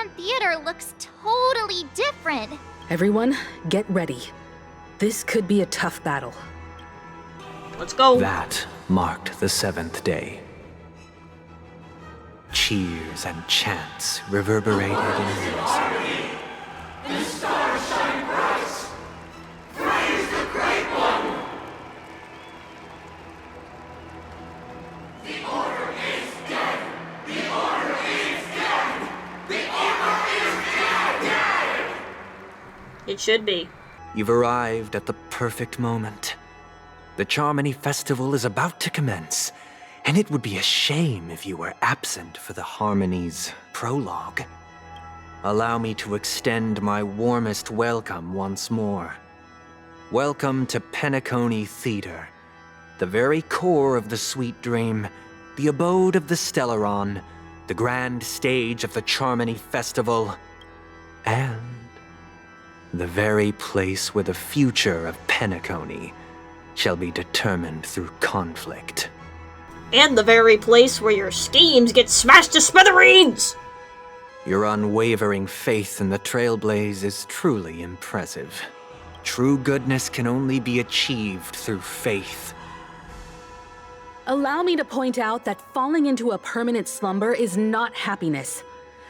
Theater looks totally different. Everyone, get ready. This could be a tough battle. Let's go. That marked the 7th day. Cheers and chants reverberated in unison. The stars shine bright. Praise the Great One. The Order is dead. The Order is dead. The Order is dead. It should be. You've arrived at the perfect moment. The Charmony Festival is about to commence, and it would be a shame if you were absent for the Harmony's prologue. Allow me to extend my warmest welcome once more. Welcome to Penacony Theater, the very core of the Sweet Dream, the abode of the Stellaron, the grand stage of the Charmony Festival, and the very place where the future of Penacony shall be determined through conflict. And the very place where your schemes get smashed to smithereens! Your unwavering faith in the Trailblaze is truly impressive. True goodness can only be achieved through faith. Allow me to point out that falling into a permanent slumber is not happiness,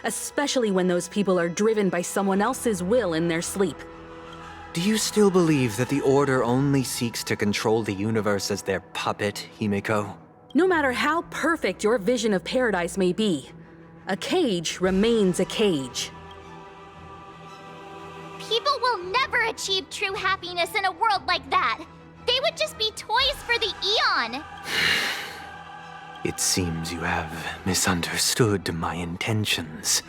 especially when those people are driven by someone else's will in their sleep. Do you still believe that the Order only seeks to control the universe as their puppet, Himiko? No matter how perfect your vision of paradise may be, a cage remains a cage. People will never achieve true happiness in a world like that. They would just be toys for the Eon. It seems you have misunderstood my intentions.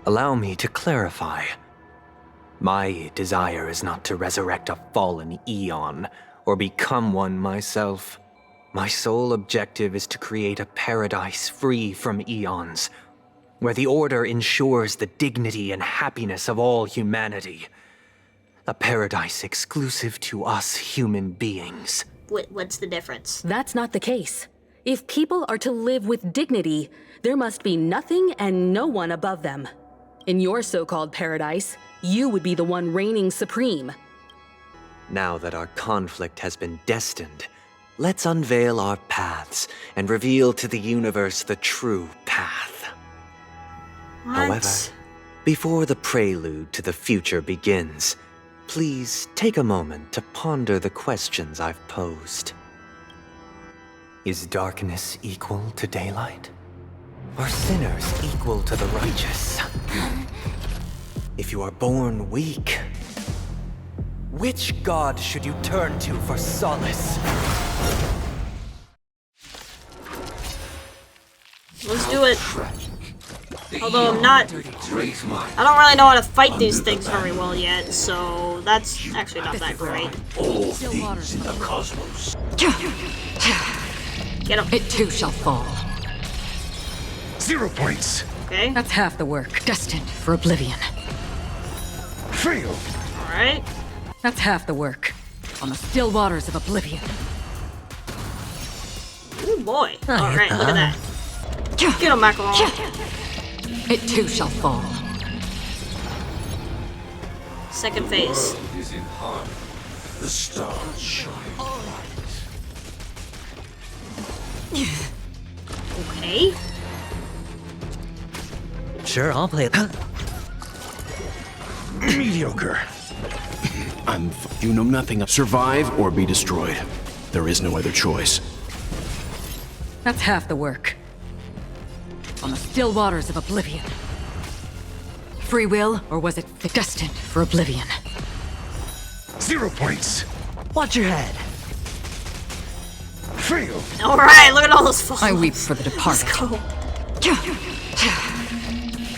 Allow me to clarify. My desire is not to resurrect a fallen Eon, or become one myself. My sole objective is to create a paradise free from Eons, where the Order ensures the dignity and happiness of all humanity. A paradise exclusive to us human beings. What's the difference? That's not the case. If people are to live with dignity, there must be nothing and no one above them. In your so-called paradise, you would be the one reigning supreme. Now that our conflict has been destined, let's unveil our paths and reveal to the universe the true path. What? However, before the prelude to the future begins, please take a moment to ponder the questions I've posed. Is darkness equal to daylight? Are sinners equal to the righteous? If you are born weak, which god should you turn to for solace? Let's do it. Although I don't really know how to fight these things very well yet, so that's actually not that great. All things in the cosmos. Get him. It too shall fall. 0 points. Okay. That's half the work, destined for oblivion. Fail. Alright. That's half the work, on the still waters of oblivion. Oh boy. Alright, look at that. Get him, Macaron. It too shall fall. Second phase. Is in harmony. The stars shine. Okay. Sure, I'll play it. Mediocre. You know nothing of survive or be destroyed. There is no other choice. That's half the work, on the still waters of oblivion. Free will, or was it destined for oblivion? 0 points. Watch your head. Fail. Alright, look at all those falls. I weep for the departed. Let's go.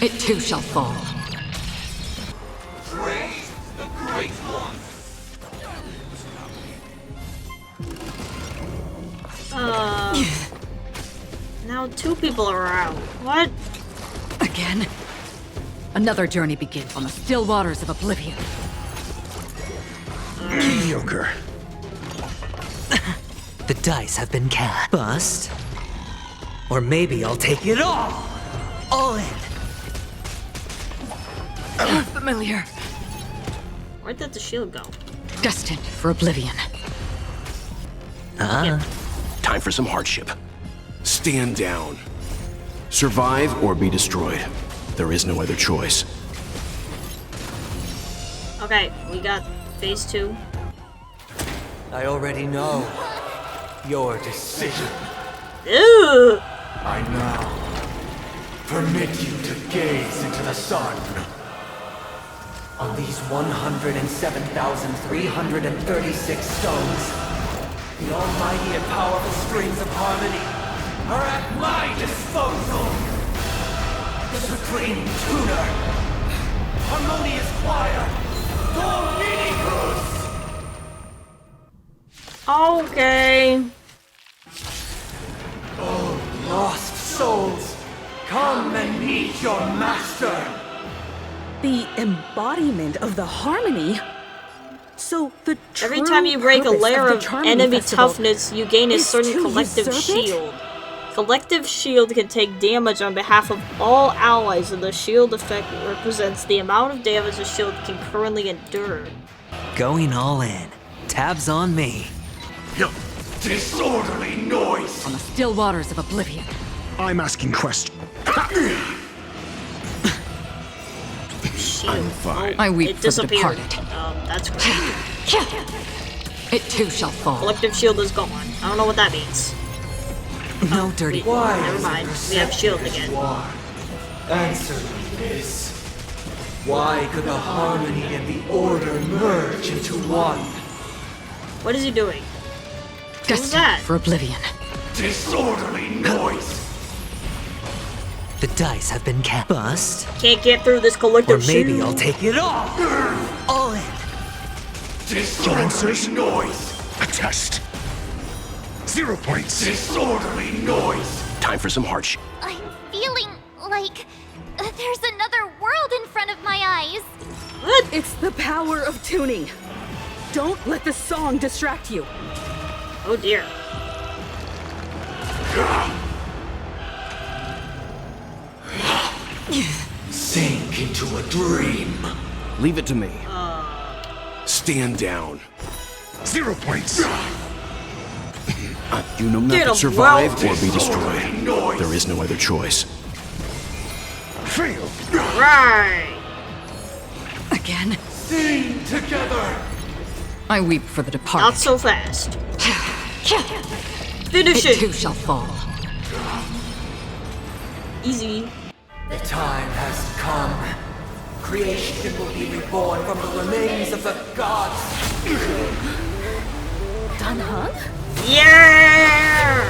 It too shall fall. Praise the Great One. Now 2 people are out. What? Again? Another journey begins on the still waters of oblivion. Mediocre. The dice have been cast. Bust. Or maybe I'll take it all. All in. Familiar. Where did the shield go? Destined for oblivion. Time for some hardship. Stand down. Survive or be destroyed. There is no other choice. Okay, we got phase 2. I already know your decision. Ew! I now permit you to gaze into the sun. On these 107,336 stones, the almighty and powerful strings of harmony Are at my disposal. the supreme tuner, Harmonious choir. Dominicus. Okay. Lost souls, come and meet your master. The embodiment of the harmony? So the Every true time you break a purpose layer the of Charming enemy Festival toughness, you gain a is certain to collective usurp it? shield. Collective shield can take damage on behalf of all allies, and the shield effect represents the amount of damage a shield can currently endure. Going all in. Tabs on me. Disorderly noise. On the still waters of oblivion. I'm asking questions. Shield. fine. I weep It for the disappeared. departed. That's great. It too shall fall. Collective shield is gone. I don't know what that means. No dirty. Why Never is mind. it We have shield perceptive again. as war? Answer me this. Why could the harmony and the order merge into one? What is he doing? Destined that? for oblivion. Disorderly noise. The dice have been cast. Bust. Can't get through this Or collective maybe shield. I'll take it all. All in. Disorderly noise. A test. 0 points. Disorderly noise. Time for some hardship. I'm feeling like there's another world in front of my eyes. It's the power of tuning. Don't let the song distract you. Oh dear. Sink into a dream. Leave it to me. Stand down. 0 points. You know Get nothing. 'em, Survive bro. or be Disorderly destroyed. noise. There is no other choice. Fail. Right. Again. Sing together. I weep for the departed. Not so fast. Finish It too it. shall fall. Easy. The time has come. Creation will be reborn from the remains of the gods. Dan Hung? Yeah.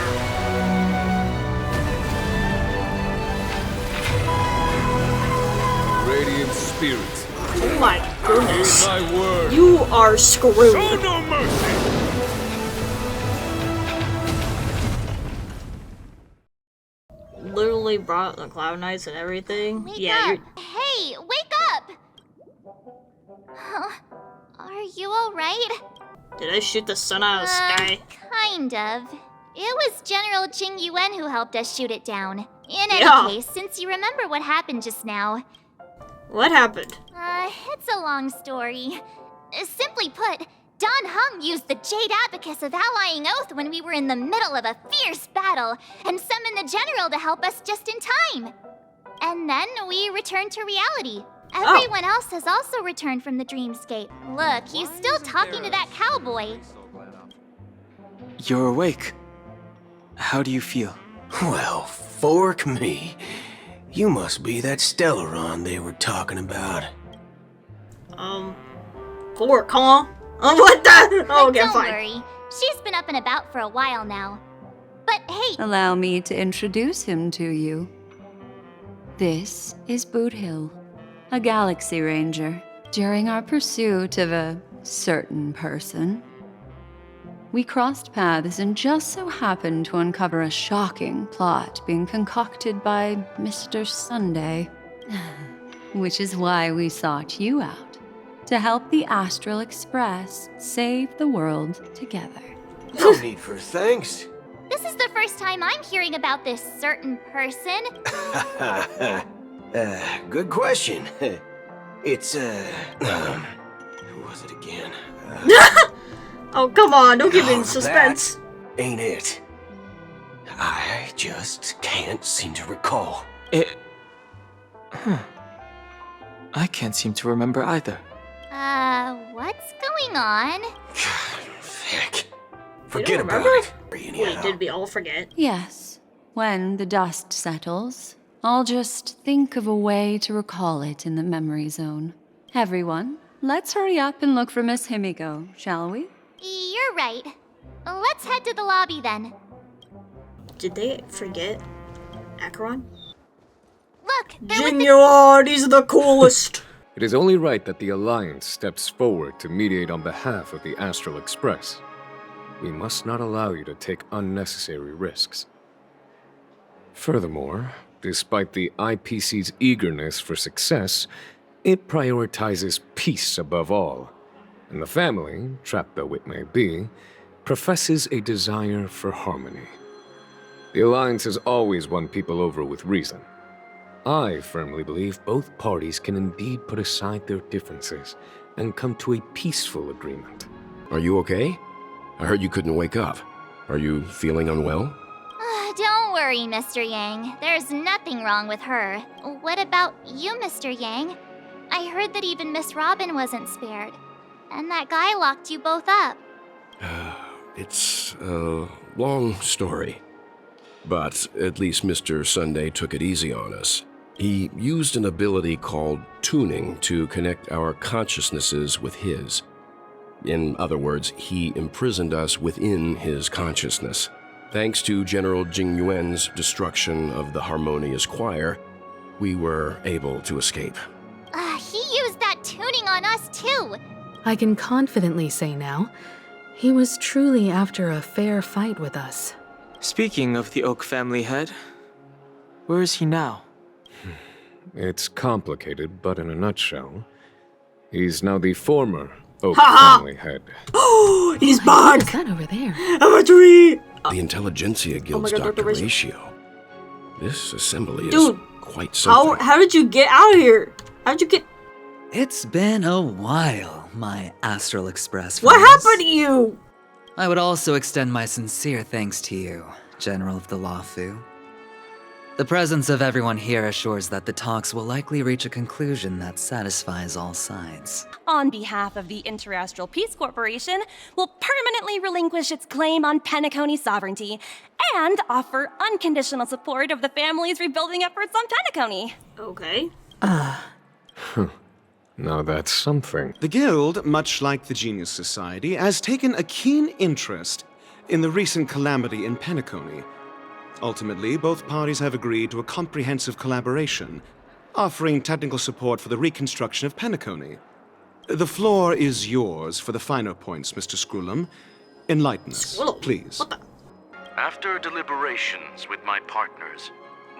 Radiant spirits, Oh my goodness. my word. You are screwed. No mercy. Literally brought the Cloud Knights and everything. Wake Yeah, up. you're. Hey, wake up! Huh? Are you alright? Did I shoot the sun out of the sky? Kind of. It was General Jing Yuan who helped us shoot it down. In any Yeah. case, since you remember what happened just now, What happened? it's a long story. Simply put, Don Hung used the Jade Abacus of Allying Oath when we were in the middle of a fierce battle and summoned the General to help us just in time. And then we returned to reality. Everyone else has also returned from the dreamscape. Look, he's still talking to that cowboy. You're awake. How do you feel? Well, fork me. You must be that Stellaron they were talking about. Fork, huh? What the? Oh, okay, Don't fine. worry, she's been up and about for a while now. But hey, Allow me to introduce him to you. This is Boot Hill, a Galaxy Ranger. During our pursuit of a certain person, we crossed paths and just so happened to uncover a shocking plot being concocted by Mr. Sunday. Which is why we sought you out, to help the Astral Express save the world together. No need for thanks. this is the first time I'm hearing about this certain person. Good question. It's, who was it again? Oh, come on, don't give me suspense. That ain't it. I just can't seem to recall. I can't seem to remember either. What's going on? Heck. Forget about it. Wait, did we all forget? Yes. When the dust settles, I'll just think of a way to recall it in the memory zone. Everyone, let's hurry up and look for Miss Himiko, shall we? You're right. Let's head to the lobby then. Did they forget Acheron? Look, they're with the- Genuine, these are the coolest. It is only right that the Alliance steps forward to mediate on behalf of the Astral Express. We must not allow you to take unnecessary risks. Furthermore, despite the IPC's eagerness for success, it prioritizes peace above all, and the family, trapped though it may be, professes a desire for harmony. The Alliance has always won people over with reason. I firmly believe both parties can indeed put aside their differences and come to a peaceful agreement. Are you okay? I heard you couldn't wake up. Are you feeling unwell? Don't worry, Mr. Yang. There's nothing wrong with her. What about you, Mr. Yang? I heard that even Miss Robin wasn't spared. And that guy locked you both up. It's a long story. But at least Mr. Sunday took it easy on us. He used an ability called tuning to connect our consciousnesses with his. In other words, he imprisoned us within his consciousness. Thanks to General Jing Yuan's destruction of the Harmonious Choir, we were able to escape. He used that tuning on us too. I can confidently say now, he was truly after a fair fight with us. Speaking of the Oak family head, where is he now? It's complicated, but in a nutshell, he's now the former Oak family head. Oh, he's What is back! that over there? I'm a tree! The Intelligentsia Guild's God, Dr. Dr. Ratio. This assembly Dude, is quite something. How did you get out of here? How'd you get... It's been a while, my Astral Express What friends. happened to you? I would also extend my sincere thanks to you, General of the Lawfu. The presence of everyone here assures that the talks will likely reach a conclusion that satisfies all sides. On behalf of the Interastral Peace Corporation, will permanently relinquish its claim on Penacony sovereignty and offer unconditional support of the family's rebuilding efforts on Penacony. Okay. Now that's something. The Guild, much like the Genius Society, has taken a keen interest in the recent calamity in Penacony. Ultimately, both parties have agreed to a comprehensive collaboration, offering technical support for the reconstruction of Penacony. The floor is yours for the finer points, Mr. Screwlum. Enlighten us, please. After deliberations with my partners,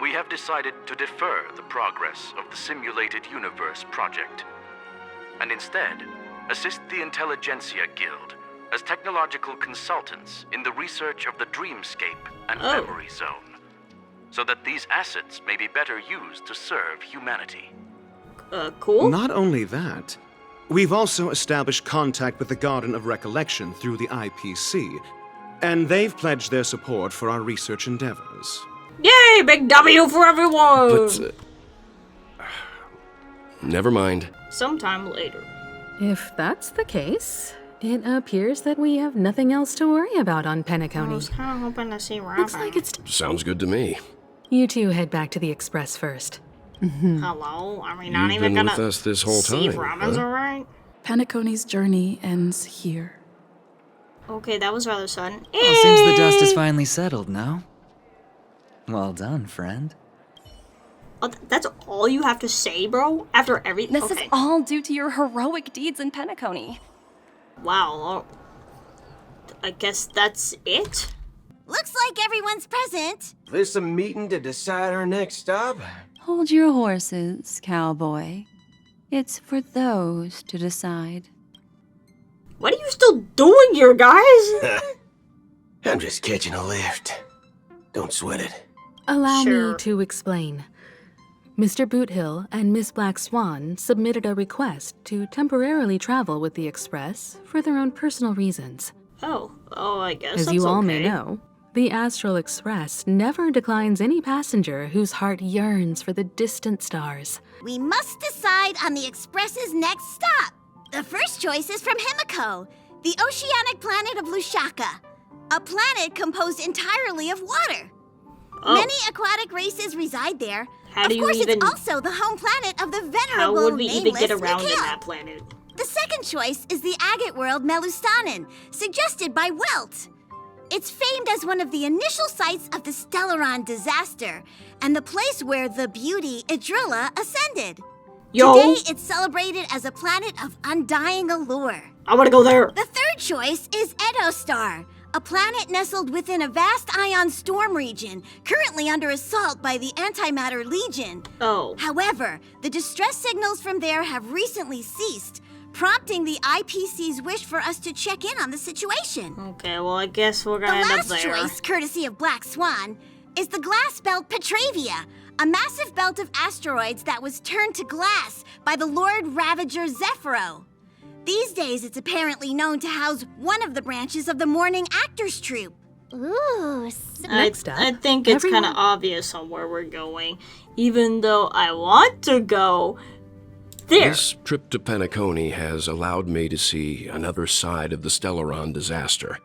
we have decided to defer the progress of the Simulated Universe project, and instead assist the Intelligentsia Guild as technological consultants in the research of the Dreamscape and Memory Zone, so that these assets may be better used to serve humanity. Cool. Not only that, we've also established contact with the Garden of Recollection through the IPC, and they've pledged their support for our research endeavors. Yay, big W for everyone! But, never mind. Sometime later. If that's the case, it appears that we have nothing else to worry about on Penacony. I was kind of hoping to see Robin. Looks like it's... Sounds good to me. You two head back to the Express first. Hello? Are we not You've even been gonna with us this whole see if time, Robin's huh? alright? Penacony's journey ends here. Okay, that was rather sudden. Well, seems the dust is finally settled, no? Well done, friend. Oh, that's all you have to say, bro? After everything? This is all due to your heroic deeds in Penacony. Wow. I guess that's it? Looks like everyone's present. This a meeting to decide our next stop? Hold your horses, cowboy. It's for those to decide. What are you still doing here, guys? I'm just catching a lift. Don't sweat it. Allow me to explain. Mr. Boothill and Miss Black Swan submitted a request to temporarily travel with the Express for their own personal reasons. Oh, I guess As that's you all okay. may know, the Astral Express never declines any passenger whose heart yearns for the distant stars. We must decide on the Express's next stop. The first choice is from Himiko, the oceanic planet of Lushaka, a planet composed entirely of water. Oh. Many aquatic races reside there. How do of course, you even... it's also the home planet of the venerable How would we even get nameless around in Mikhail. that planet? The second choice is the agate world Melustanen, suggested by Welt. It's famed as one of the initial sites of the Stellaron disaster, and the place where the beauty Idrilla ascended. Yo. Today, it's celebrated as a planet of undying allure. I want to go there. The third choice is Edostar, a planet nestled within a vast ion storm region, currently under assault by the Antimatter Legion. Oh. However, the distress signals from there have recently ceased, prompting the IPC's wish for us to check in on the situation. Okay, well, I guess we're gonna The end up last there. choice, courtesy of Black Swan, is the glass belt Petravia, a massive belt of asteroids that was turned to glass by the Lord Ravager Zephyro. These days, it's apparently known to house one of the branches of the Morning Actors Troupe. Ooh, Next up, I think it's kind of obvious on where we're going, even though I want to go there. This trip to Penacony has allowed me to see another side of the Stellaron disaster.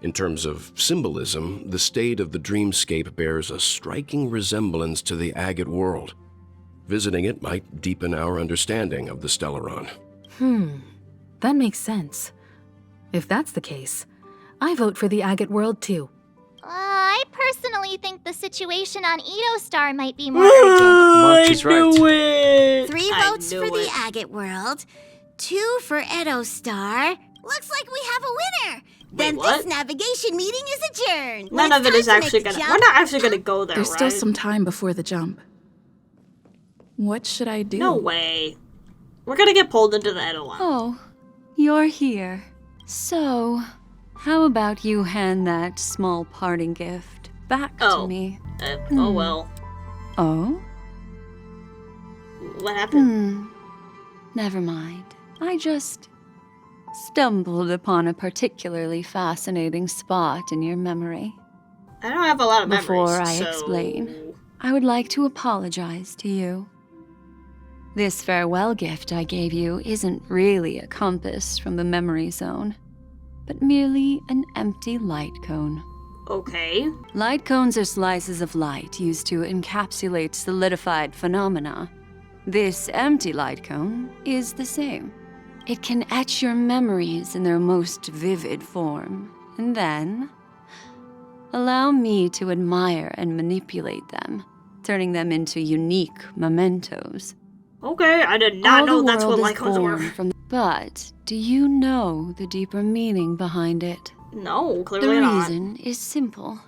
In terms of symbolism, the state of the dreamscape bears a striking resemblance to the agate world. Visiting it might deepen our understanding of the Stellaron. That makes sense. If that's the case, I vote for the agate world too. I personally think the situation on Edostar might be more urgent. March is right. It. 3 I votes knew for the it. agate world, 2 for Edostar. Looks like we have a winner. Then what? this navigation meeting is adjourned. None When of it's it is time to actually make the gonna. jump, We're not actually gonna go there, There's right? still some time before the jump. What should I do? No way. We're gonna get pulled into the Edelon. Oh, you're here. So, how about you hand that small parting gift back to me? Oh well. Oh? What happened? Never mind. I just stumbled upon a particularly fascinating spot in your memory. I don't have a lot of memories. Before I so... explain, I would like to apologize to you. This farewell gift I gave you isn't really a compass from the memory zone, but merely an empty light cone. Okay. Light cones are slices of light used to encapsulate solidified phenomena. This empty light cone is the same. It can etch your memories in their most vivid form, and then allow me to admire and manipulate them, turning them into unique mementos. Okay, I did not All know the that's what world light is cones were. born from. But do you know the deeper meaning behind it? No, The clearly not. reason is simple.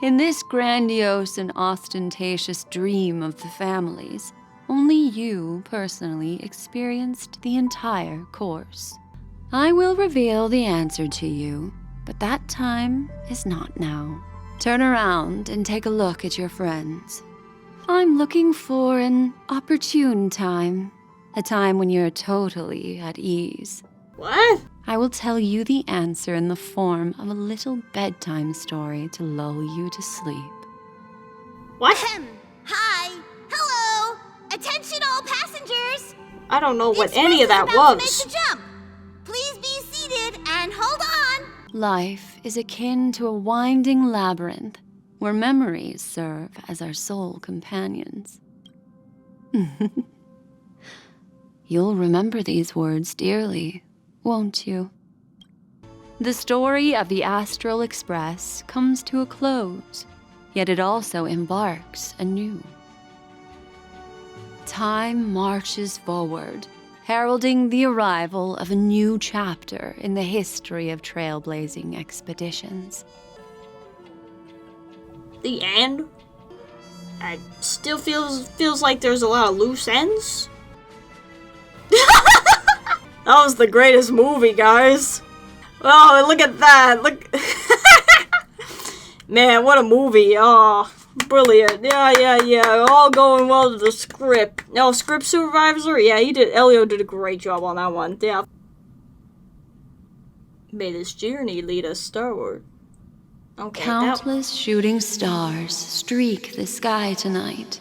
In this grandiose and ostentatious dream of the families, only you personally experienced the entire course. I will reveal the answer to you, but that time is not now. Turn around and take a look at your friends. I'm looking for an opportune time, a time when you're totally at ease. What? I will tell you the answer in the form of a little bedtime story to lull you to sleep. What? Hi. Hello. Attention all passengers. I don't know what The any of that Express is about to was. make the jump. Please be seated and hold on. Life is akin to a winding labyrinth where memories serve as our sole companions. You'll remember these words dearly, won't you? The story of the Astral Express comes to a close, yet it also embarks anew. Time marches forward, heralding the arrival of a new chapter in the history of trailblazing expeditions. The end? It still feels like there's a lot of loose ends. That was the greatest movie, guys. Oh, look at that. Look. Man, what a movie. Oh, Brilliant. Yeah. All going well to the script. No, script supervisor? Yeah, Elio did a great job on that one. Yeah. May this journey lead us starward. Okay, Countless shooting stars streak the sky tonight.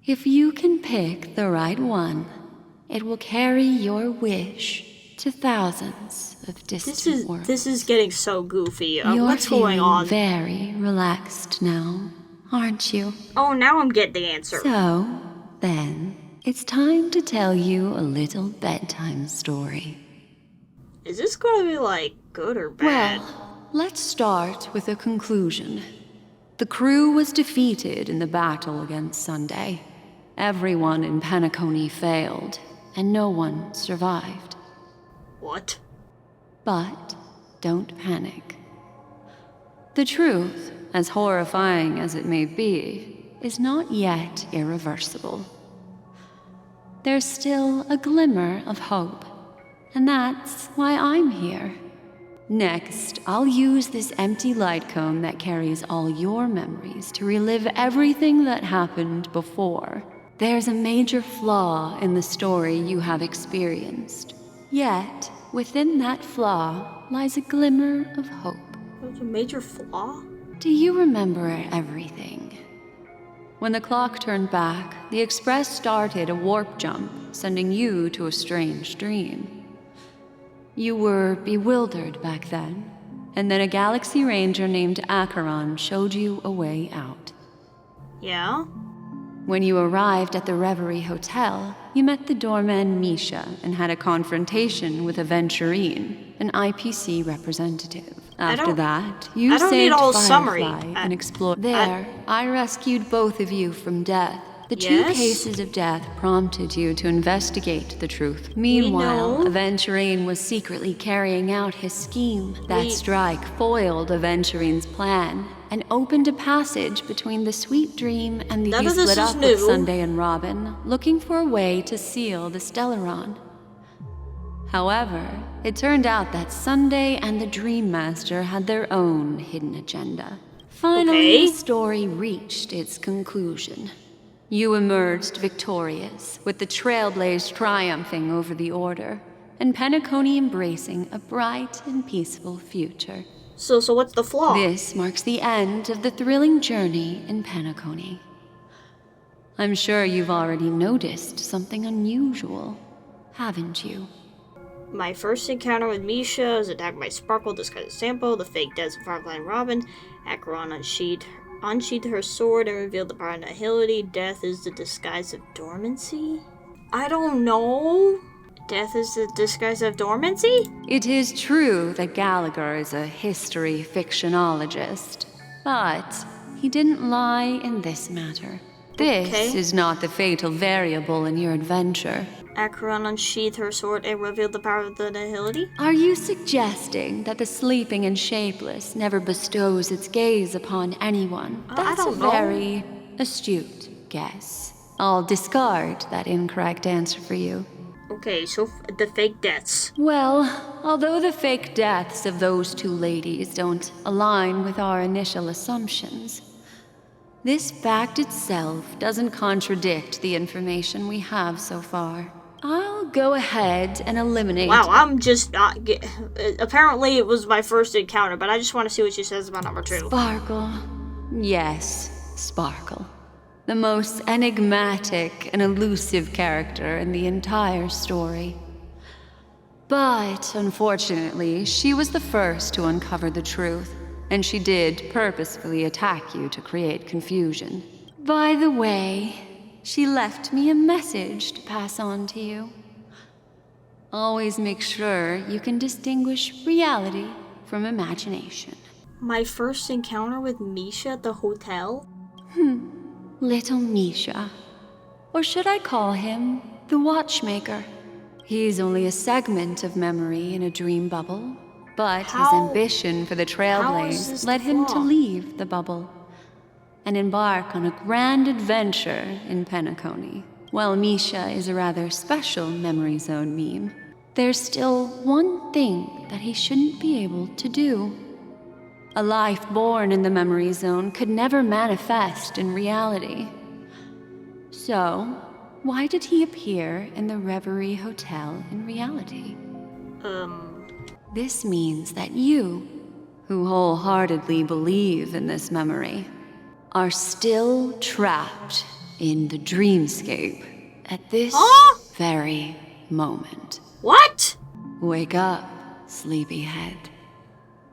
If you can pick the right one, it will carry your wish to thousands of distant worlds. This is getting so goofy. You're What's going on? Very relaxed now, aren't you? Oh, now I'm getting the answer. So, then, it's time to tell you a little bedtime story. Is this going to be, like, good or bad? Well, let's start with a conclusion. The crew was defeated in the battle against Sunday. Everyone in Penacony failed, and no one survived. What? But don't panic. The truth, as horrifying as it may be, is not yet irreversible. There's still a glimmer of hope, and that's why I'm here. Next, I'll use this empty light cone that carries all your memories to relive everything that happened before. There's a major flaw in the story you have experienced. Yet, within that flaw lies a glimmer of hope. There's a major flaw? Do you remember everything? When the clock turned back, the Express started a warp jump, sending you to a strange dream. You were bewildered back then, and then a Galaxy Ranger named Acheron showed you a way out. Yeah? When you arrived at the Reverie Hotel, you met the doorman Misha and had a confrontation with Aventurine, an IPC representative. After that, you saved Firefly and explored. I rescued both of you from death. The two cases of death prompted you to investigate the truth. Meanwhile, Aventurine was secretly carrying out his scheme. That strike foiled Aventurine's plan and opened a passage between the Sweet Dream and the You split up with Sunday and Robin, looking for a way to seal the Stellaron. However, it turned out that Sunday and the Dream Master had their own hidden agenda. Finally, the story reached its conclusion. You emerged victorious, with the Trailblaze triumphing over the Order, and Penacony embracing a bright and peaceful future. So what's the flaw? This marks the end of the thrilling journey in Penacony. I'm sure you've already noticed something unusual, haven't you? My first encounter with Misha is attacked by Sparkle, disguised as Sampo, the fake deaths of Firefly and Robin. Acheron unsheathed her sword and revealed the power of Nihility. Death is the disguise of dormancy? I don't know. Death is the disguise of dormancy? It is true that Gallagher is a history fictionologist, but he didn't lie in this matter. This is not the fatal variable in your adventure. Acheron unsheathed her sword and revealed the power of the Nihility? Are you suggesting that the sleeping and shapeless never bestows its gaze upon anyone? That's a very astute guess. I'll discard that incorrect answer for you. Okay, so the fake deaths. Well, although the fake deaths of those two ladies don't align with our initial assumptions, this fact itself doesn't contradict the information we have so far. I'll go ahead and eliminate... Wow, I'm just not... Apparently it was my first encounter, but I just want to see what she says about number 2. Sparkle. Yes, Sparkle. The most enigmatic and elusive character in the entire story. But, unfortunately, she was the first to uncover the truth, and she did purposefully attack you to create confusion. By the way, she left me a message to pass on to you. Always make sure you can distinguish reality from imagination. My first encounter with Misha at the hotel? Little Misha. Or should I call him the Watchmaker? He's only a segment of memory in a dream bubble, but his ambition for the Trailblaze led him to leave the bubble and embark on a grand adventure in Penacony. While Misha is a rather special memory zone meme, there's still one thing that he shouldn't be able to do. A life born in the memory zone could never manifest in reality. So, why did he appear in the Reverie Hotel in reality? This means that you, who wholeheartedly believe in this memory, are still trapped in the dreamscape at this very moment. What? Wake up, sleepyhead.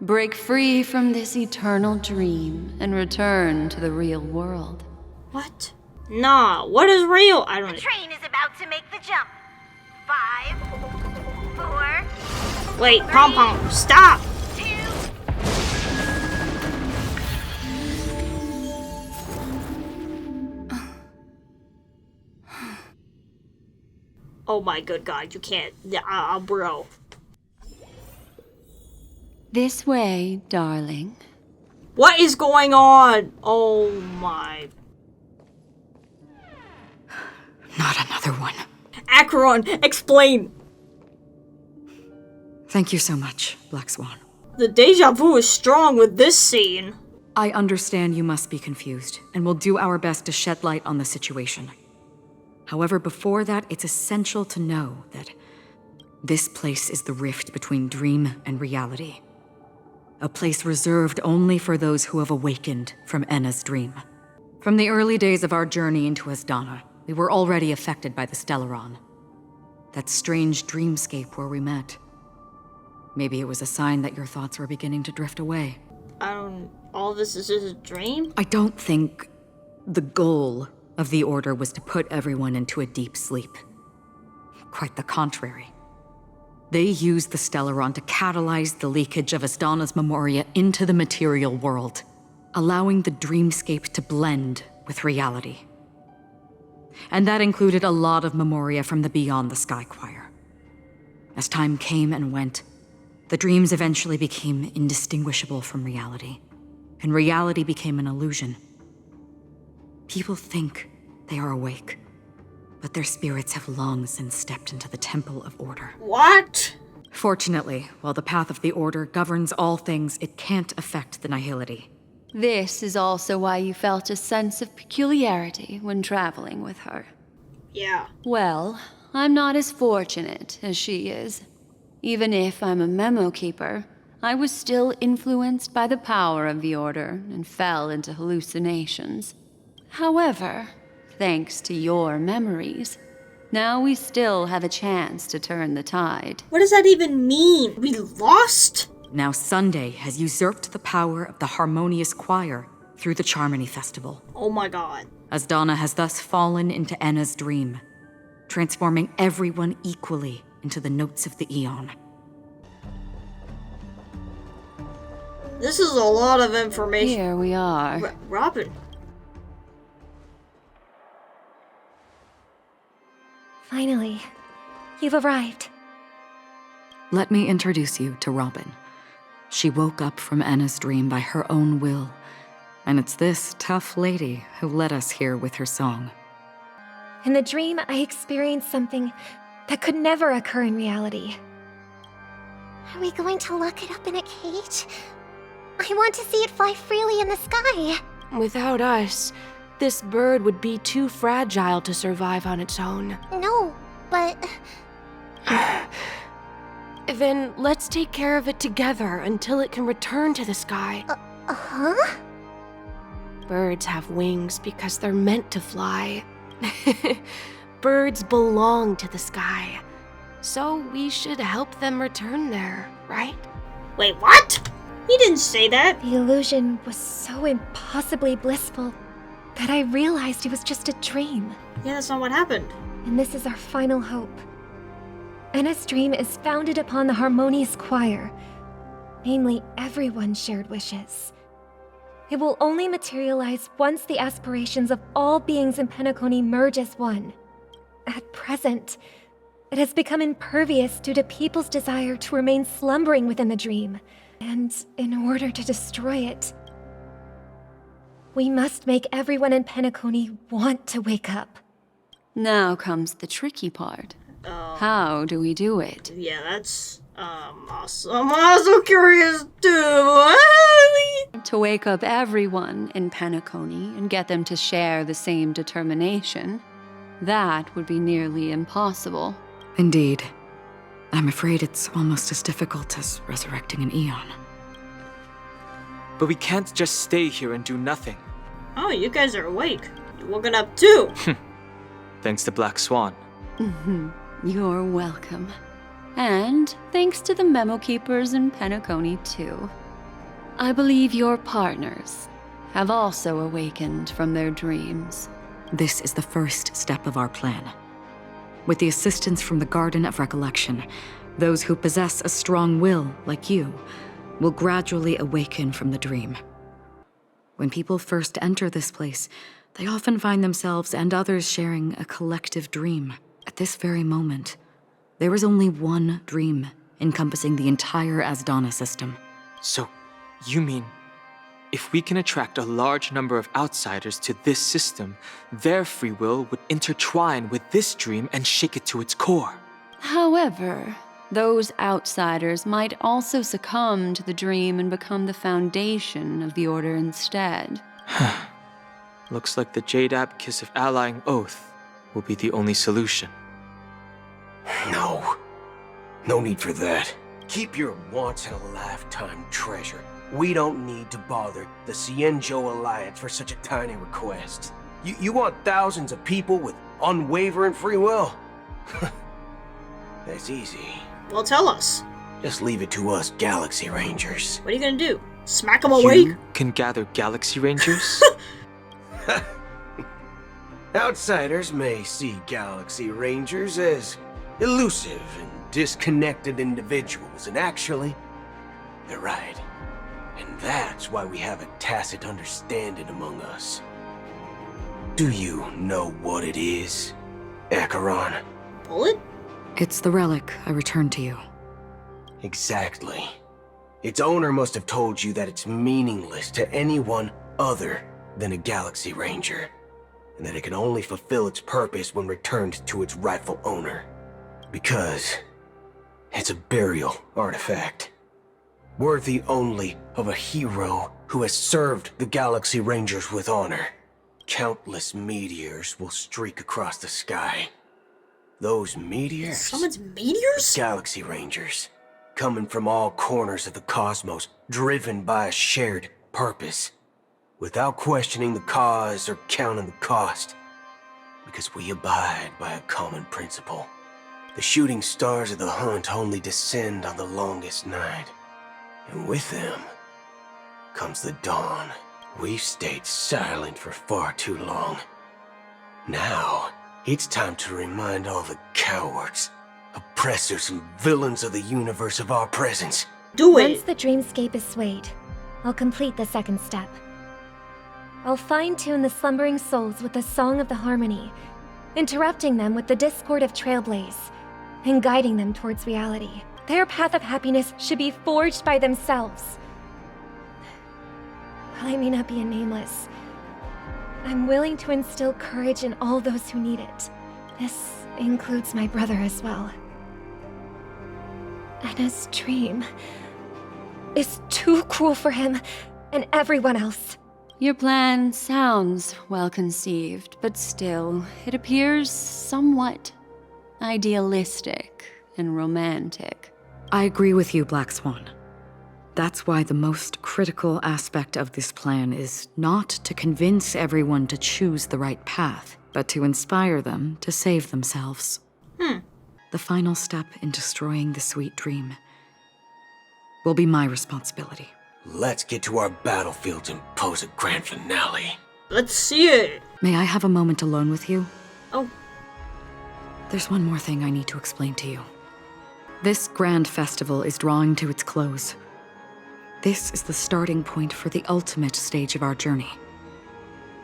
Break free from this eternal dream and return to the real world. What? Nah, what is real? I don't know. The train is about to make the jump. 5, 4. Wait, Pom Pom, stop! 2. Oh my good God, you can't. Bro. This way, darling. What is going on? Oh my. Not another one. Acheron, explain! Thank you so much, Black Swan. The deja vu is strong with this scene. I understand you must be confused, and we'll do our best to shed light on the situation. However, before that, it's essential to know that this place is the rift between dream and reality. A place reserved only for those who have awakened from Enna's dream. From the early days of our journey into Asdana, we were already affected by the Stellaron. That strange dreamscape where we met. Maybe it was a sign that your thoughts were beginning to drift away. All this is just a dream? I don't think the goal of the Order was to put everyone into a deep sleep. Quite the contrary. They used the Stellaron to catalyze the leakage of Asdana's memoria into the material world, allowing the dreamscape to blend with reality. And that included a lot of memoria from the Beyond the Sky Choir. As time came and went, the dreams eventually became indistinguishable from reality, and reality became an illusion. People think they are awake, but their spirits have long since stepped into the Temple of Order. What? Fortunately, while the path of the Order governs all things, it can't affect the Nihility. This is also why you felt a sense of peculiarity when traveling with her. Yeah. Well, I'm not as fortunate as she is. Even if I'm a memo keeper, I was still influenced by the power of the Order and fell into hallucinations. However, thanks to your memories, now we still have a chance to turn the tide. What does that even mean? We lost? Now Sunday has usurped the power of the Harmonious Choir through the Charmony Festival. Oh my God. Asdana has thus fallen into Enna's dream, transforming everyone equally into the notes of the Aeon. This is a lot of information. Here we are. Robin. Finally, you've arrived. Let me introduce you to Robin. She woke up from Enna's dream by her own will, and it's this tough lady who led us here with her song. In the dream, I experienced something that could never occur in reality. Are we going to lock it up in a cage? I want to see it fly freely in the sky. Without us, this bird would be too fragile to survive on its own. No, but... Then let's take care of it together until it can return to the sky. Huh? Birds have wings because they're meant to fly. Birds belong to the sky. So we should help them return there, right? Wait, what? He didn't say that. The illusion was so impossibly blissful that I realized it was just a dream. Yeah, that's not what happened. And this is our final hope. Enna's dream is founded upon the Harmonious Choir. Namely, everyone's shared wishes. It will only materialize once the aspirations of all beings in Penacony merge as one. At present, it has become impervious due to people's desire to remain slumbering within the dream. And in order to destroy it, we must make everyone in Penacony want to wake up. Now comes the tricky part. How do we do it? Yeah, that's awesome. I'm also curious too. To wake up everyone in Penacony and get them to share the same determination, that would be nearly impossible. Indeed. I'm afraid it's almost as difficult as resurrecting an Eon. But we can't just stay here and do nothing. Oh, you guys are awake. You woken up too. Thanks to Black Swan. You're welcome. And thanks to the memo keepers in Penacony too. I believe your partners have also awakened from their dreams. This is the first step of our plan. With the assistance from the Garden of Recollection, those who possess a strong will, like you, will gradually awaken from the dream. When people first enter this place, they often find themselves and others sharing a collective dream. At this very moment, there is only one dream encompassing the entire Asdana system. So, you mean, if we can attract a large number of outsiders to this system, their free will would intertwine with this dream and shake it to its core. However, those outsiders might also succumb to the dream and become the foundation of the Order instead. Looks like the Jade Abacus of Allying Oath will be the only solution. No. No need for that. Keep your once-in-a-lifetime treasure. We don't need to bother the Cienjo Alliance for such a tiny request. You want thousands of people with unwavering free will? That's easy. Well, tell us. Just leave it to us Galaxy Rangers. What are you gonna do? Smack them awake? You can gather Galaxy Rangers? Outsiders may see Galaxy Rangers as elusive and disconnected individuals, and actually, they're right. And that's why we have a tacit understanding among us. Do you know what it is, Acheron? Bullet? It's the relic I returned to you. Exactly. Its owner must have told you that it's meaningless to anyone other than a Galaxy Ranger, and that it can only fulfill its purpose when returned to its rightful owner. Because it's a burial artifact, worthy only of a hero who has served the Galaxy Rangers with honor. Countless meteors will streak across the sky. Those meteors? Someone's meteors? Galaxy Rangers, coming from all corners of the cosmos, driven by a shared purpose, without questioning the cause or counting the cost, because we abide by a common principle. The shooting stars of the hunt only descend on the longest night, and with them comes the dawn. We've stayed silent for far too long. Now, it's time to remind all the cowards, oppressors, and villains of the universe of our presence. Do it! Once the dreamscape is swayed, I'll complete the second step. I'll fine-tune the slumbering souls with the Song of the Harmony, interrupting them with the discord of Trailblaze, and guiding them towards reality. Their path of happiness should be forged by themselves. While I may not be a nameless, I'm willing to instill courage in all those who need it. This includes my brother as well. Anna's dream is too cruel for him and everyone else. Your plan sounds well conceived, but still, it appears somewhat idealistic and romantic. I agree with you, Black Swan. That's why the most critical aspect of this plan is not to convince everyone to choose the right path, but to inspire them to save themselves. The final step in destroying the sweet dream will be my responsibility. Let's get to our battlefields and pose a grand finale. Let's see it. May I have a moment alone with you? Oh. There's one more thing I need to explain to you. This grand festival is drawing to its close. This is the starting point for the ultimate stage of our journey.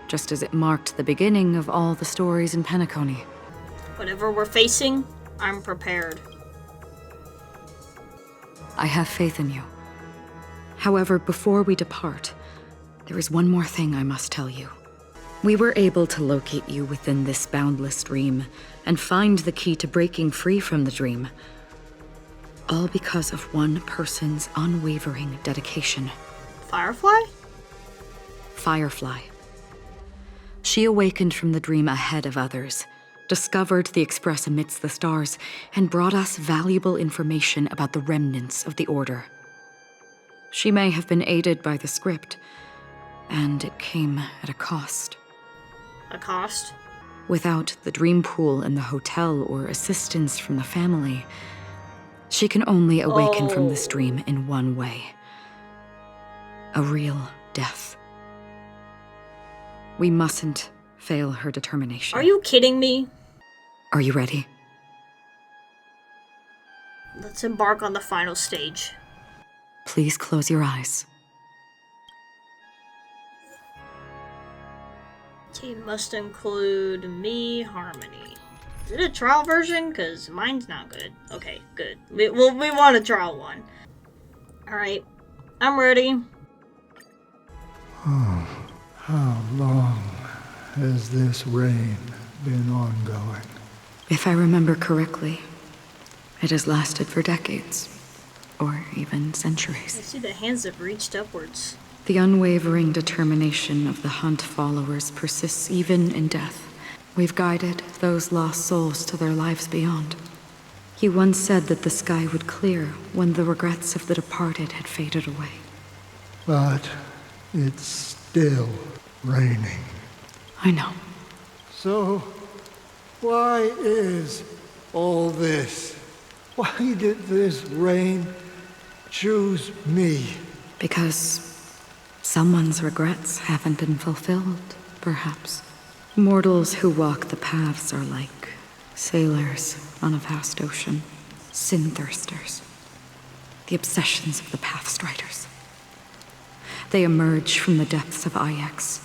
Just as it marked the beginning of all the stories in Penacony. Whatever we're facing, I'm prepared. I have faith in you. However, before we depart, there is one more thing I must tell you. We were able to locate you within this boundless dream and find the key to breaking free from the dream. All because of one person's unwavering dedication. Firefly? Firefly. She awakened from the dream ahead of others, discovered the Express amidst the stars, and brought us valuable information about the remnants of the Order. She may have been aided by the script, and it came at a cost. A cost? Without the dream pool in the hotel or assistance from the family, she can only awaken from this dream in one way. A real death. We mustn't fail her determination. Are you kidding me? Are you ready? Let's embark on the final stage. Please close your eyes. Team must include me, Harmony. Is it a trial version? Because mine's not good. Okay, good. We want a trial one. Alright, I'm ready. Oh, how long has this reign been ongoing? If I remember correctly, it has lasted for decades, or even centuries. I see the hands have reached upwards. The unwavering determination of the Hunt followers persists even in death. We've guided those lost souls to their lives beyond. He once said that the sky would clear when the regrets of the departed had faded away. But it's still raining. I know. So, why is all this? Why did this rain choose me? Because someone's regrets haven't been fulfilled, perhaps. Mortals who walk the paths are like sailors on a vast ocean, sin-thirsters, the obsessions of the Pathstriders. They emerge from the depths of Ix,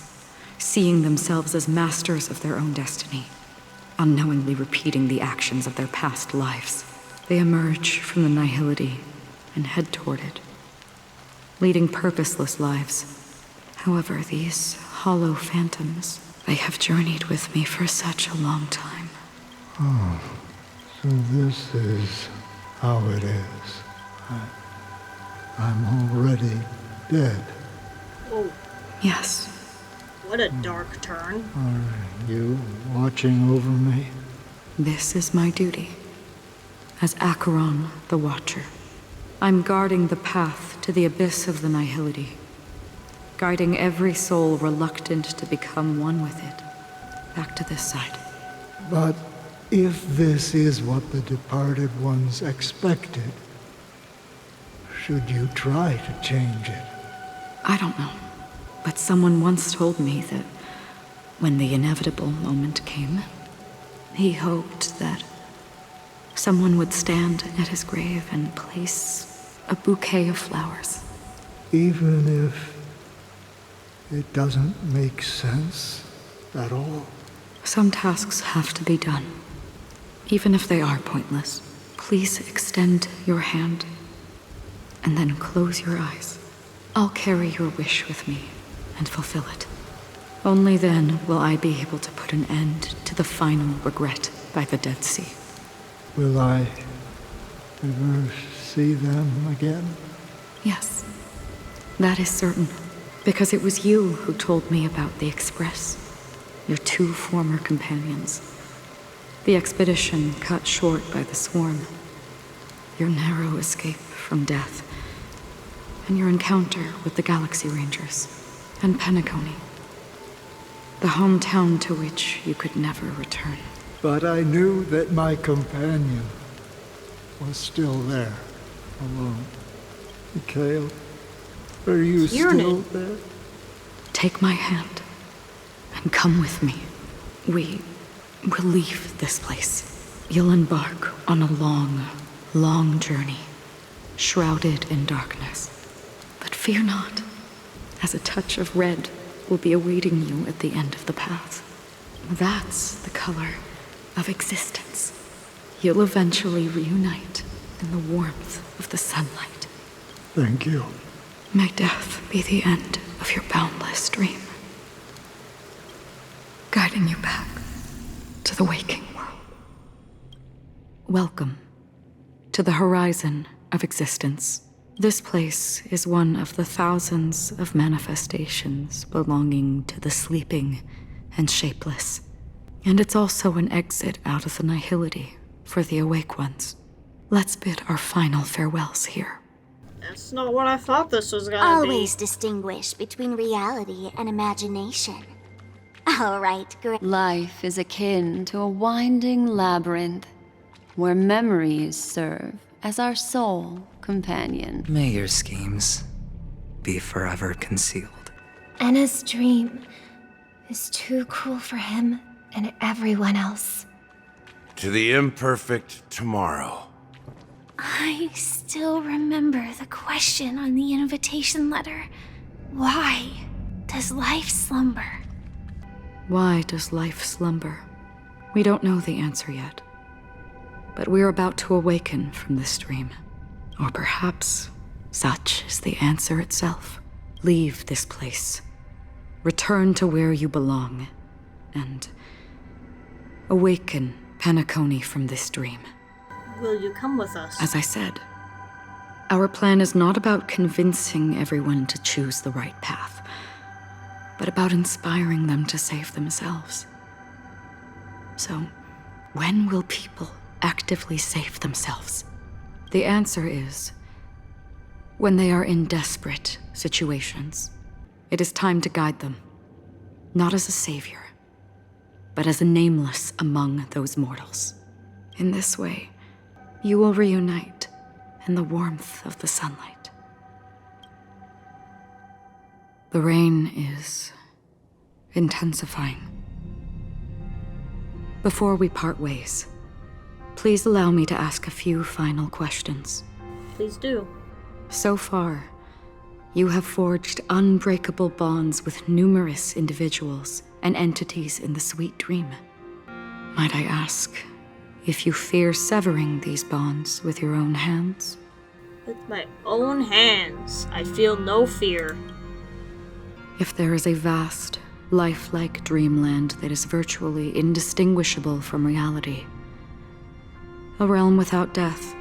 seeing themselves as masters of their own destiny, unknowingly repeating the actions of their past lives. They emerge from the nihility and head toward it, leading purposeless lives. However, these hollow phantoms, they have journeyed with me for such a long time. Oh, so this is how it is. I'm already dead. Oh. Yes. What a dark turn. Are you watching over me? This is my duty. As Acheron, the Watcher, I'm guarding the path to the abyss of the nihility, guiding every soul reluctant to become one with it, back to this side. But if this is what the departed ones expected, should you try to change it? I don't know, but someone once told me that when the inevitable moment came, he hoped that someone would stand at his grave and place a bouquet of flowers. Even if it doesn't make sense at all? Some tasks have to be done, even if they are pointless. Please extend your hand, and then close your eyes. I'll carry your wish with me and fulfill it. Only then will I be able to put an end to the final regret by the Dead Sea. Will I ever see them again? Yes, that is certain. Because it was you who told me about the Express, your two former companions. The expedition cut short by the swarm, your narrow escape from death, and your encounter with the Galaxy Rangers and Penacony, the hometown to which you could never return. But I knew that my companion was still there, alone. Mikhail, are you still there? Take my hand and come with me. We will leave this place. You'll embark on a long, long journey, shrouded in darkness. But fear not, as a touch of red will be awaiting you at the end of the path. That's the color of existence. You'll eventually reunite in the warmth of the sunlight. Thank you. May death be the end of your boundless dream, guiding you back to the waking world. Welcome to the horizon of existence. This place is one of the thousands of manifestations belonging to the sleeping and shapeless. And it's also an exit out of the nihility for the awake ones. Let's bid our final farewells here. That's not what I thought this was gonna Always distinguish between reality and imagination. All right, great. Life is akin to a winding labyrinth where memories serve as our sole companion. May your schemes be forever concealed. Anna's dream is too cruel for him and everyone else. To the imperfect tomorrow. I still remember the question on the invitation letter. Why does life slumber? Why does life slumber? We don't know the answer yet. But we're about to awaken from this dream. Or perhaps such is the answer itself. Leave this place. Return to where you belong. And awaken Penacony from this dream. Will you come with us? As I said, our plan is not about convincing everyone to choose the right path, but about inspiring them to save themselves. So, when will people actively save themselves? The answer is, when they are in desperate situations. It is time to guide them, not as a savior, but as a nameless among those mortals. In this way, you will reunite in the warmth of the sunlight. The rain is intensifying. Before we part ways, please allow me to ask a few final questions. Please do. So far, you have forged unbreakable bonds with numerous individuals and entities in the sweet dream. Might I ask if you fear severing these bonds with your own hands? With my own hands, I feel no fear. If there is a vast, lifelike dreamland that is virtually indistinguishable from reality, a realm without death,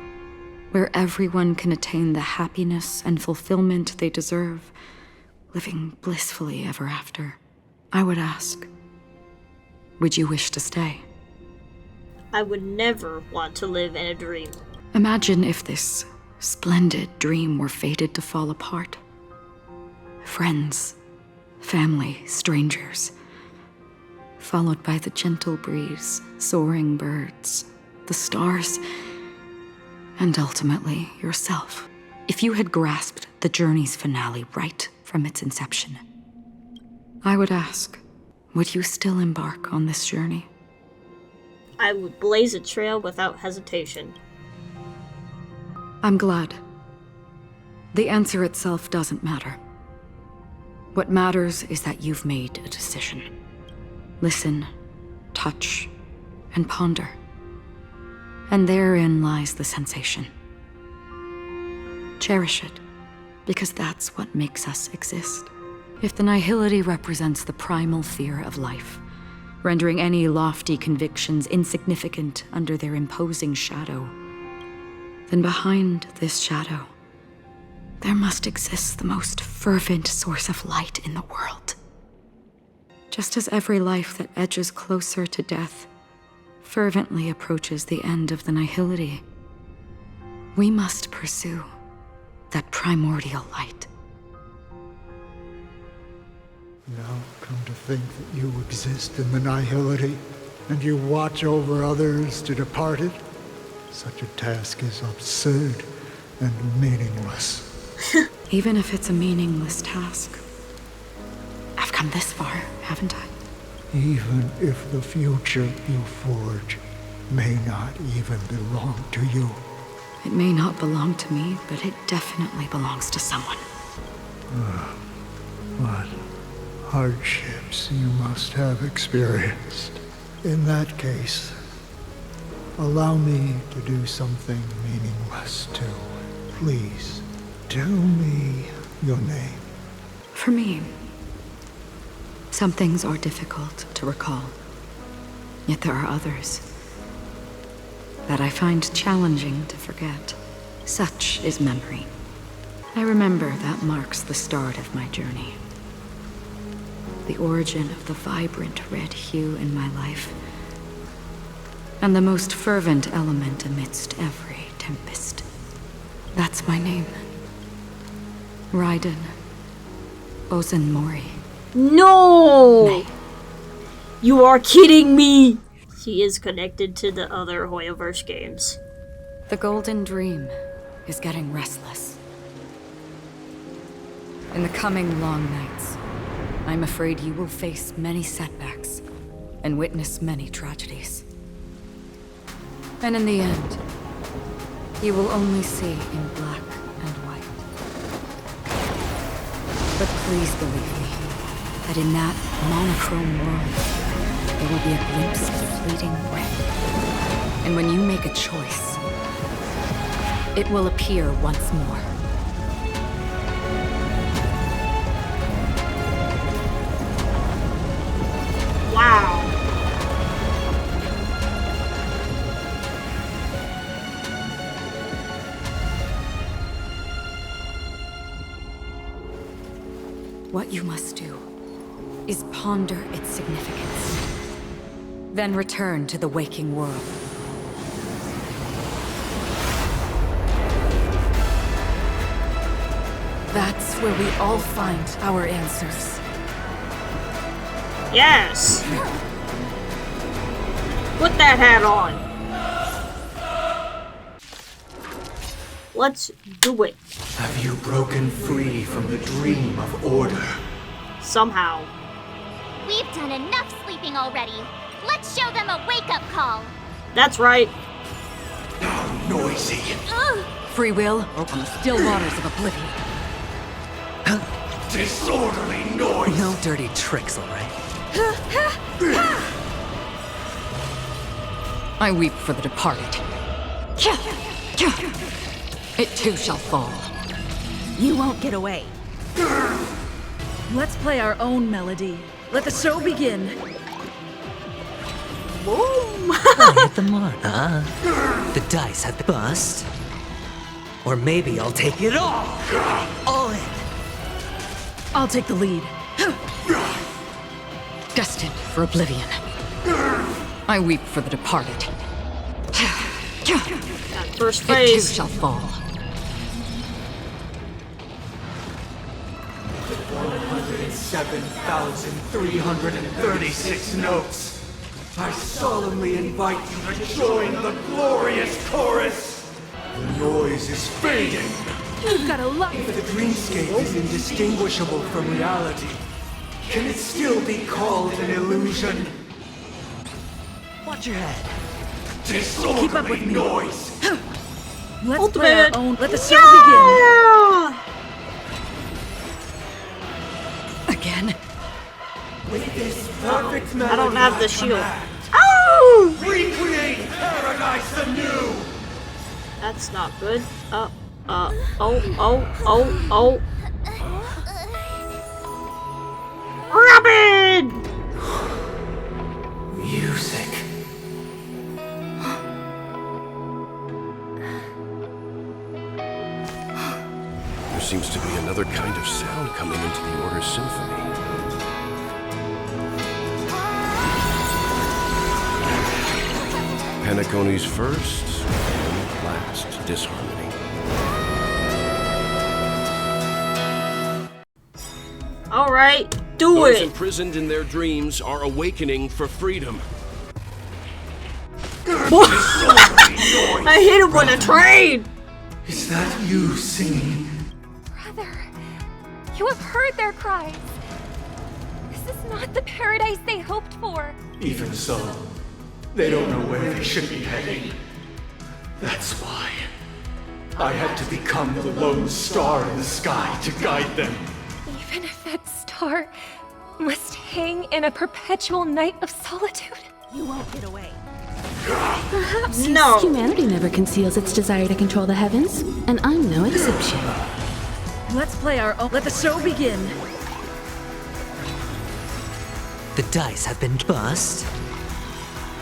where everyone can attain the happiness and fulfillment they deserve, living blissfully ever after, I would ask, would you wish to stay? I would never want to live in a dream. Imagine if this splendid dream were fated to fall apart. Friends, family, strangers, followed by the gentle breeze, soaring birds, the stars, and ultimately yourself. If you had grasped the journey's finale right from its inception, I would ask, would you still embark on this journey? I would blaze a trail without hesitation. I'm glad. The answer itself doesn't matter. What matters is that you've made a decision. Listen, touch, and ponder. And therein lies the sensation. Cherish it, because that's what makes us exist. If the nihility represents the primal fear of life, rendering any lofty convictions insignificant under their imposing shadow, then behind this shadow, there must exist the most fervent source of light in the world. Just as every life that edges closer to death fervently approaches the end of the nihility, we must pursue that primordial light. Now come to think that you exist in the nihility, and you watch over others to depart it, such a task is absurd and meaningless. Even if it's a meaningless task, I've come this far, haven't I? Even if the future you forge may not even belong to you. It may not belong to me, but it definitely belongs to someone. What hardships you must have experienced. In that case, allow me to do something meaningless too. Please, tell me your name. For me, some things are difficult to recall. Yet there are others that I find challenging to forget. Such is memory. I remember that marks the start of my journey. The origin of the vibrant red hue in my life. And the most fervent element amidst every tempest. That's my name. Raiden Ozanmori. No! Nay. You are kidding me! He is connected to the other Hoyoverse games. The Golden Dream is getting restless. In the coming long nights, I'm afraid you will face many setbacks and witness many tragedies. And in the end, you will only see in black and white. But please believe me, that in that monochrome world, there will be a glimpse of fleeting red. And when you make a choice, it will appear once more. Wow. What you must do is ponder its significance, then return to the waking world. That's where we all find our answers. Yes! Put that hat on. Let's do it. Have you broken free from the dream of order? Somehow. We've done enough sleeping already. Let's show them a wake-up call. That's right. Noisy. Free will on the still waters of oblivion. Disorderly noise. No dirty tricks, all right? I weep for the departed. It too shall fall. You won't get away. Let's play our own melody. Let the show begin. I hit the mark, huh? The dice have been bust. Or maybe I'll take it all. All in. I'll take the lead. Destined for oblivion. I weep for the departed. That first It phase. too shall fall. 107,336 notes. I solemnly invite you to join the glorious chorus. The noise is fading. You've got a lot. If the dreamscape is indistinguishable from reality, can it still be called an illusion? Watch your head. Disorderly Keep up with me. noise. Let's play our own. Let the show Again? With this perfect melody, I don't have the shield. Oh! Recreate paradise anew. That's not good. Oh. Robin! Music. There seems to be another kind of sound coming into the Order's symphony. Penacony's first and last disharmony. Alright, do Those it! imprisoned in their dreams are awakening for freedom. I hit him with a train! Is that you singing? Brother, you have heard their cries. This is not the paradise they hoped for. Even so, they don't know where they should be heading. That's why I had to become the lone star in the sky to guide them. Even if that star must hang in a perpetual night of solitude. You won't get away. Perhaps No. humanity never conceals its desire to control the heavens, and I'm no exception. Let's play our own. Let the show begin. The dice have been bust.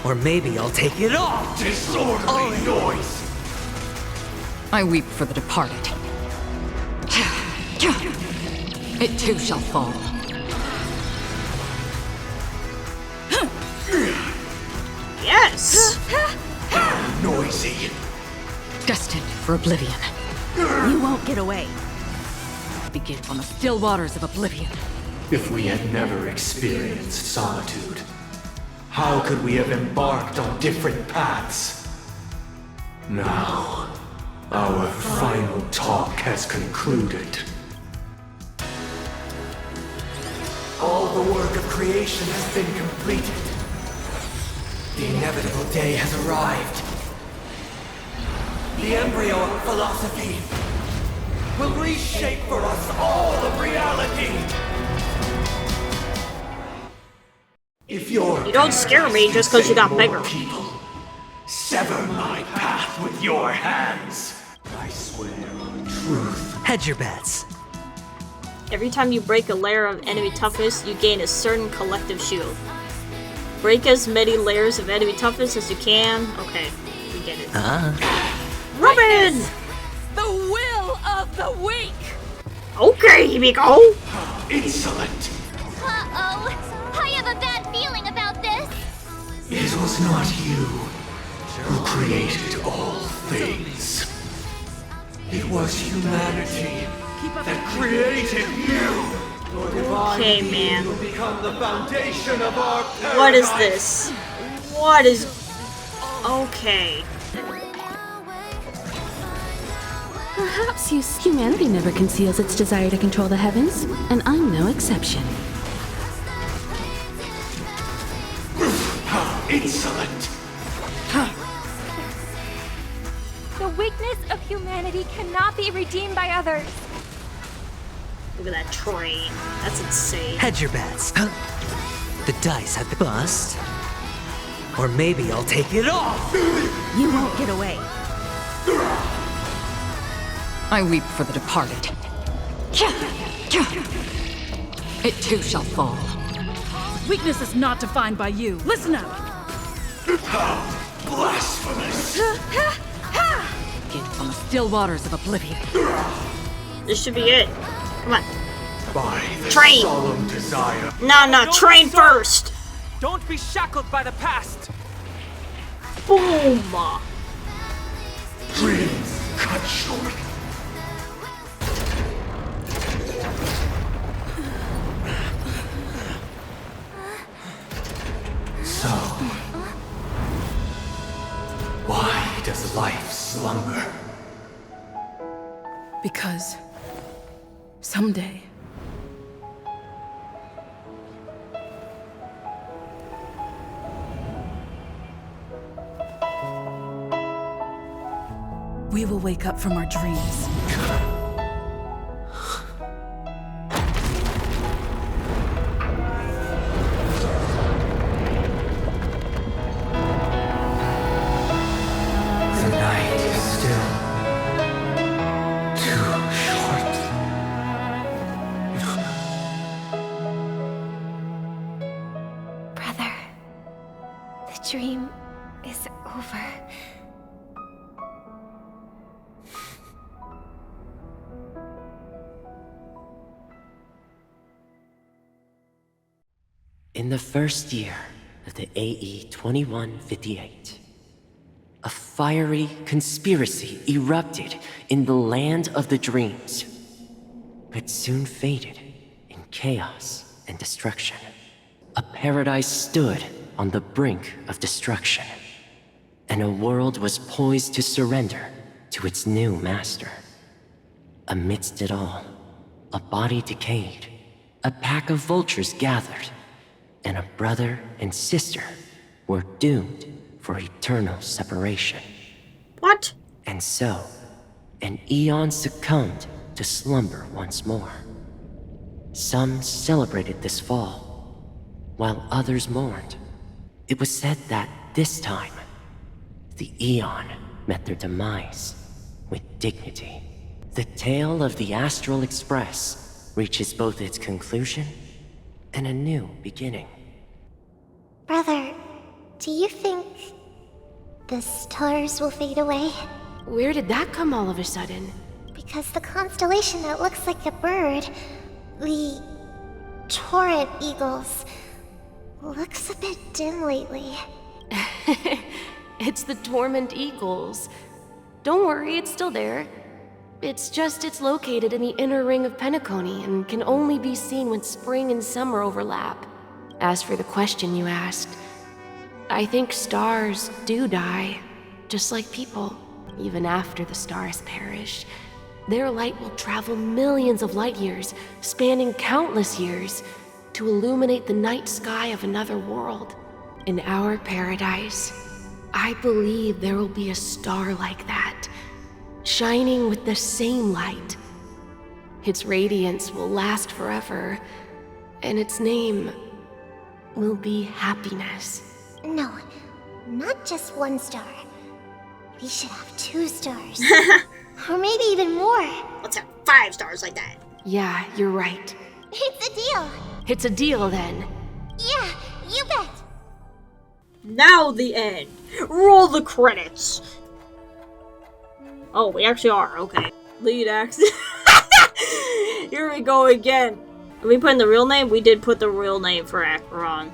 Or maybe I'll take it all. Disorderly noise. I weep for the departed. It too shall fall. Yes! Noisy. Destined for oblivion. You won't get away. Begin on the still waters of oblivion. If we had never experienced solitude, how could we have embarked on different paths? Now, our final talk has concluded. All the work of creation has been completed. The inevitable day has arrived. The embryo of philosophy will reshape for us all of reality. If you're You don't scare me just because you got bigger. People, sever my path with your hands. I swear on truth. Hedge your bets. Every time you break a layer of enemy toughness, you gain a certain collective shield. Break as many layers of enemy toughness as you can. Okay, we get it. Robin! The will of the weak! Okay, here we go! Insolent! Uh-oh. I have a bad feeling about this. It was not you who created all things. It was humanity that created you. Okay, man. Will become the foundation of our paradise. What is this? What is... Okay. Perhaps humanity never conceals its desire to control the heavens, and I'm no exception. How insolent! The weakness of humanity cannot be redeemed by others. Look at that train. That's insane. Hedge your bets. The dice have been bust. Or maybe I'll take it off. You won't get away. I weep for the departed. It too shall fall. Weakness is not defined by you. Listen up. How blasphemous! Begin on the still waters of oblivion. This should be it. Come on. By the Train! solemn desire. No, train first! Don't be shackled by the past. Boom! Dreams cut short. So, why does life slumber? Because someday we will wake up from our dreams. The night is still too short. Brother, the dream is over. In the first year of the AE 2158, a fiery conspiracy erupted in the land of the dreams, but soon faded in chaos and destruction. A paradise stood on the brink of destruction, and a world was poised to surrender to its new master. Amidst it all, a body decayed, a pack of vultures gathered, and a brother and sister were doomed for eternal separation. What? And so, an eon succumbed to slumber once more. Some celebrated this fall, while others mourned. It was said that this time, the eon met their demise with dignity. The tale of the Astral Express reaches both its conclusion and a new beginning. Brother, do you think the stars will fade away? Where did that come all of a sudden? Because the constellation that looks like a bird, the Torrent Eagles, looks a bit dim lately. It's the Torment Eagles. Don't worry, it's still there. It's located in the inner ring of Penacony and can only be seen when spring and summer overlap. As for the question you asked, I think stars do die, just like people. Even after the stars perish, their light will travel millions of light years, spanning countless years, to illuminate the night sky of another world. In our paradise, I believe there will be a star like that, shining with the same light. Its radiance will last forever, and its name will be happiness. No, not just one star. We should have 2 stars. Or maybe even more. Let's have 5 stars like that. Yeah, you're right. It's a deal. It's a deal then. Yeah, you bet. Now the end. Roll the credits. Oh, we actually are. Okay. Lead actor. Here we go again. Are we putting the real name? We did put the real name for Acheron.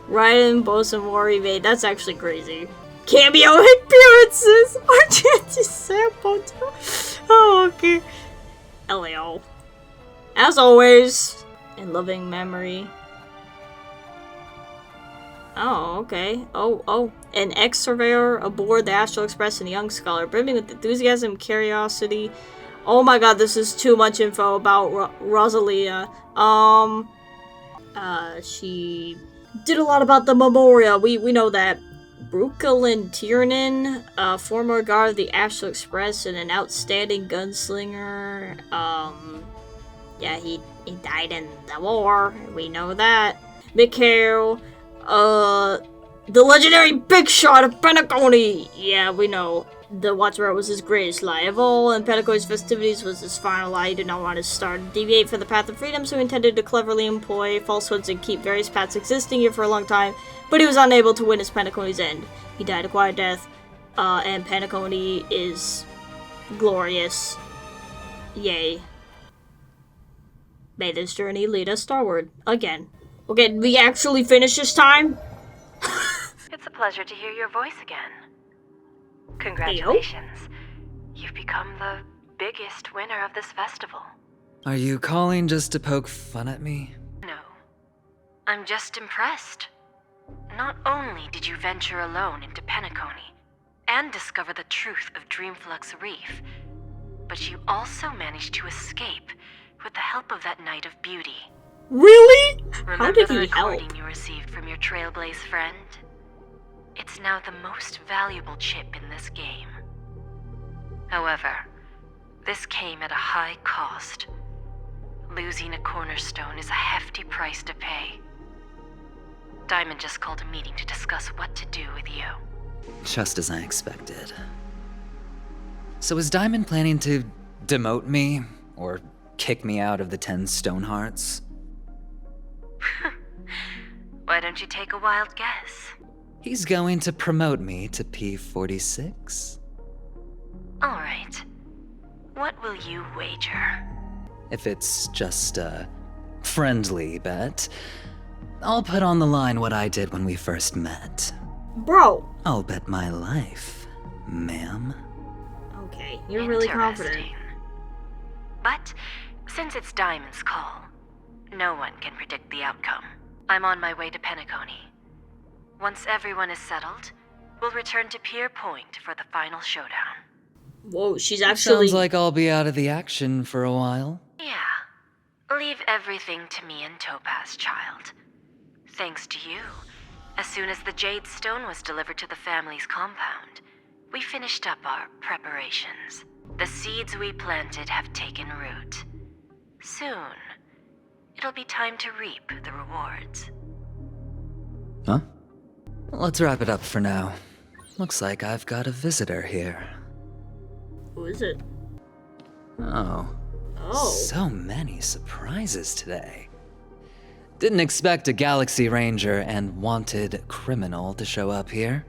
Raiden Bosamori made. That's actually crazy. Cameo appearances. Argenti Sampo. Oh, okay. LAO. As always, in loving memory. Oh, okay. Oh. An ex-surveyor aboard the Astral Express and a young scholar, brimming with enthusiasm and curiosity. Oh my god, this is too much info about Rosalia. She did a lot about the memorial. We know that. Brooklyn Tiernan, former guard of the Astral Express and an outstanding gunslinger. Yeah, he died in the war. We know that. Mikhail, the legendary Big Shot of Penacony. Yeah, we know. The Watchtower was his greatest lie of all, and Penacony's festivities was his final lie. He did not want his star to deviate from the path of freedom, so he intended to cleverly employ falsehoods and keep various paths existing here for a long time, but he was unable to witness Penacony's end. He died a quiet death, and Penacony is glorious. Yay. May this journey lead us starward. Again. Okay, did we actually finish this time? It's a pleasure to hear your voice again. Congratulations. You've become the biggest winner of this festival. Are you calling just to poke fun at me? No. I'm just impressed. Not only did you venture alone into Penacony and discover the truth of Dreamflux Reef, but you also managed to escape with the help of that Knight of Beauty. Really? Remember How did the he recording help? you received from your Trailblaze friend? It's now the most valuable chip in this game. However, this came at a high cost. Losing a cornerstone is a hefty price to pay. Diamond just called a meeting to discuss what to do with you. Just as I expected. So is Diamond planning to demote me or kick me out of the 10 Stonehearts? Why don't you take a wild guess? He's going to promote me to P46? All right. What will you wager? If it's just a friendly bet, I'll put on the line what I did when we first met. Bro. I'll bet my life, ma'am. Okay, you're really confident. But since it's Diamond's call, no one can predict the outcome. I'm on my way to Penacony. Once everyone is settled, we'll return to Pier Point for the final showdown. Whoa, she's actually... Sounds like I'll be out of the action for a while. Yeah. Leave everything to me and Topaz, child. Thanks to you, as soon as the Jade Stone was delivered to the family's compound, we finished up our preparations. The seeds we planted have taken root. Soon, it'll be time to reap the rewards. Huh? Let's wrap it up for now. Looks like I've got a visitor here. Who is it? Oh. Oh. So many surprises today. Didn't expect a Galaxy Ranger and wanted criminal to show up here.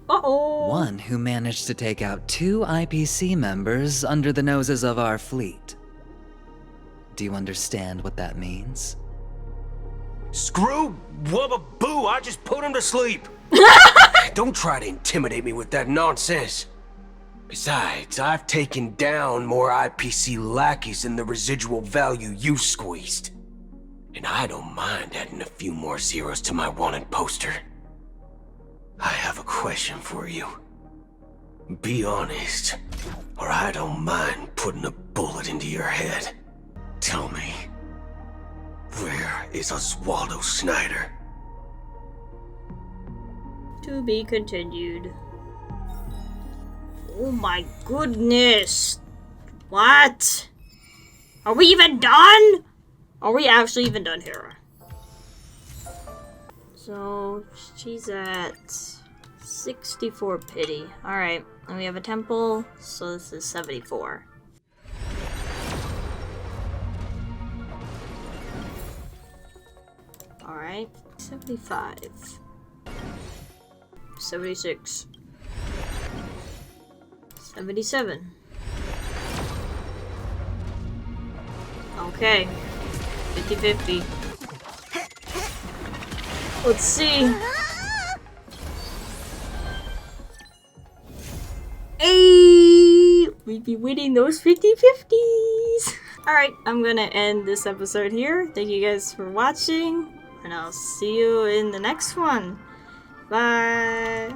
Uh-oh. One who managed to take out 2 IPC members under the noses of our fleet. Do you understand what that means? Screw wubba boo, I just put him to sleep. Don't try to intimidate me with that nonsense. Besides, I've taken down more IPC lackeys than the residual value you squeezed. And I don't mind adding a few more zeros to my wanted poster. I have a question for you. Be honest, or I don't mind putting a bullet into your head. Tell me, where is Oswaldo Snyder? To be continued. Oh my goodness. What? Are we even done? Are we actually even done here? So, she's at 64 pity. Alright, and we have a temple, so this is 74. Alright, 75. 76. 77. Okay. 50-50. Let's see. Hey! We'd be winning those 50-50s! Alright, I'm gonna end this episode here. Thank you guys for watching, and I'll see you in the next one. Bye!